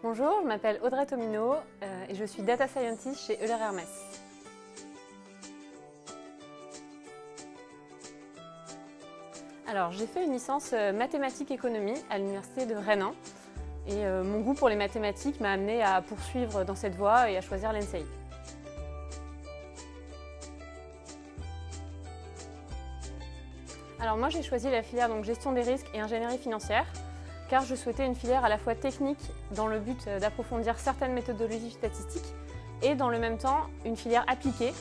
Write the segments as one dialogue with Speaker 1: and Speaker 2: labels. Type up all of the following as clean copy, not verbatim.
Speaker 1: Bonjour, je m'appelle Audrey Tomino et je suis Data Scientist chez Euler Hermès. Alors, j'ai fait une licence mathématiques-économie à l'université de Rennes 1 et mon goût pour les mathématiques m'a amené à poursuivre dans cette voie et à choisir l'ENSEI. Alors moi j'ai choisi la filière gestion des risques et ingénierie financière car je souhaitais une filière à la fois technique dans le but d'approfondir certaines méthodologies statistiques et dans le même temps une filière appliquée,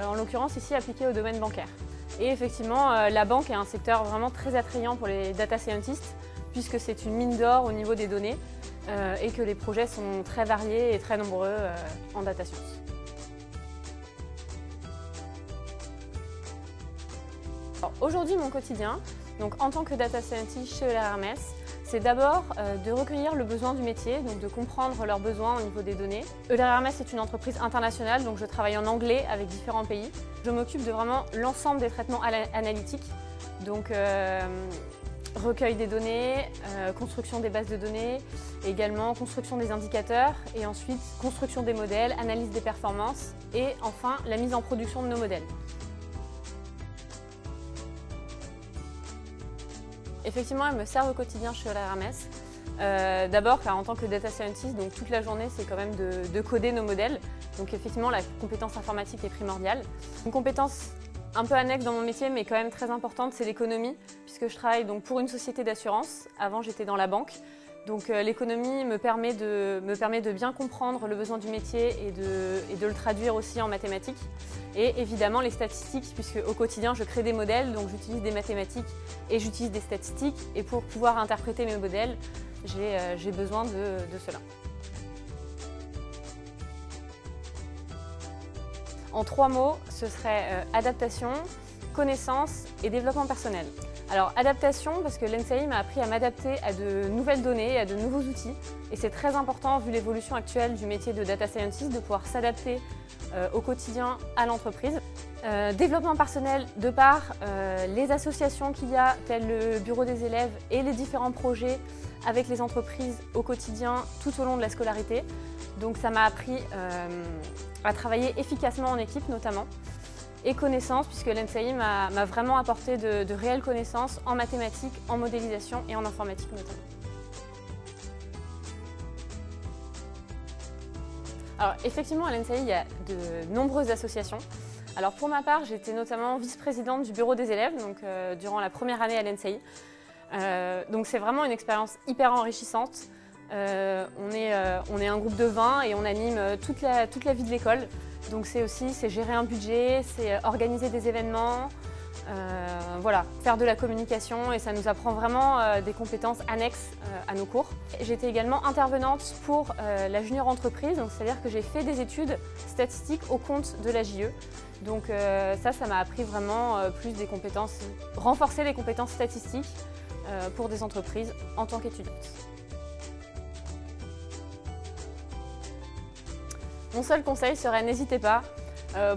Speaker 1: en l'occurrence ici appliquée au domaine bancaire. Et effectivement la banque est un secteur vraiment très attrayant pour les data scientists puisque c'est une mine d'or au niveau des données et que les projets sont très variés et très nombreux en data science. Aujourd'hui, mon quotidien, en tant que data scientist chez Euler Hermès, c'est d'abord de recueillir le besoin du métier, donc de comprendre leurs besoins au niveau des données. Euler Hermès est une entreprise internationale, donc je travaille en anglais avec différents pays. Je m'occupe de vraiment l'ensemble des traitements analytiques, donc recueil des données, construction des bases de données, également construction des indicateurs et ensuite construction des modèles, analyse des performances et enfin la mise en production de nos modèles. Effectivement, elles me servent au quotidien chez Euler Hermès. D'abord, car en tant que data scientist, toute la journée, c'est quand même de coder nos modèles. Donc effectivement, la compétence informatique est primordiale. Une compétence un peu annexe dans mon métier, mais quand même très importante, c'est l'économie, puisque je travaille pour une société d'assurance. Avant, j'étais dans la banque. Donc l'économie me permet de bien comprendre le besoin du métier et de le traduire aussi en mathématiques. Et évidemment les statistiques, puisque au quotidien je crée des modèles, donc j'utilise des mathématiques et j'utilise des statistiques. Et pour pouvoir interpréter mes modèles, j'ai besoin de cela. En 3 mots, ce serait adaptation, connaissance et développement personnel. Alors adaptation, parce que l'ENSEI m'a appris à m'adapter à de nouvelles données, à de nouveaux outils. Et c'est très important, vu l'évolution actuelle du métier de data scientist, de pouvoir s'adapter au quotidien à l'entreprise. Développement personnel, de par les associations qu'il y a, telles le bureau des élèves et les différents projets avec les entreprises au quotidien tout au long de la scolarité. Donc ça m'a appris à travailler efficacement en équipe notamment. Et connaissances, puisque l'ENSEI m'a vraiment apporté de réelles connaissances en mathématiques, en modélisation et en informatique notamment. Alors effectivement, à l'ENSEI, il y a de nombreuses associations. Alors pour ma part, j'étais notamment vice-présidente du bureau des élèves durant la première année à l'ENSEI. Donc c'est vraiment une expérience hyper enrichissante. On est un groupe de 20 et on anime toute la vie de l'école. Donc c'est gérer un budget, c'est organiser des événements, voilà, faire de la communication et ça nous apprend vraiment des compétences annexes à nos cours. J'étais également intervenante pour la junior entreprise, c'est-à-dire que j'ai fait des études statistiques au compte de la JE. Donc ça m'a appris vraiment renforcer les compétences statistiques pour des entreprises en tant qu'étudiante. Mon seul conseil serait n'hésitez pas.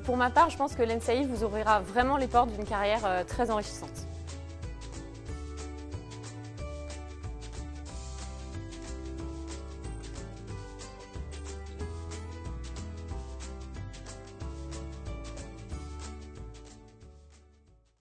Speaker 1: Pour ma part, je pense que l'ENSEI vous ouvrira vraiment les portes d'une carrière très enrichissante.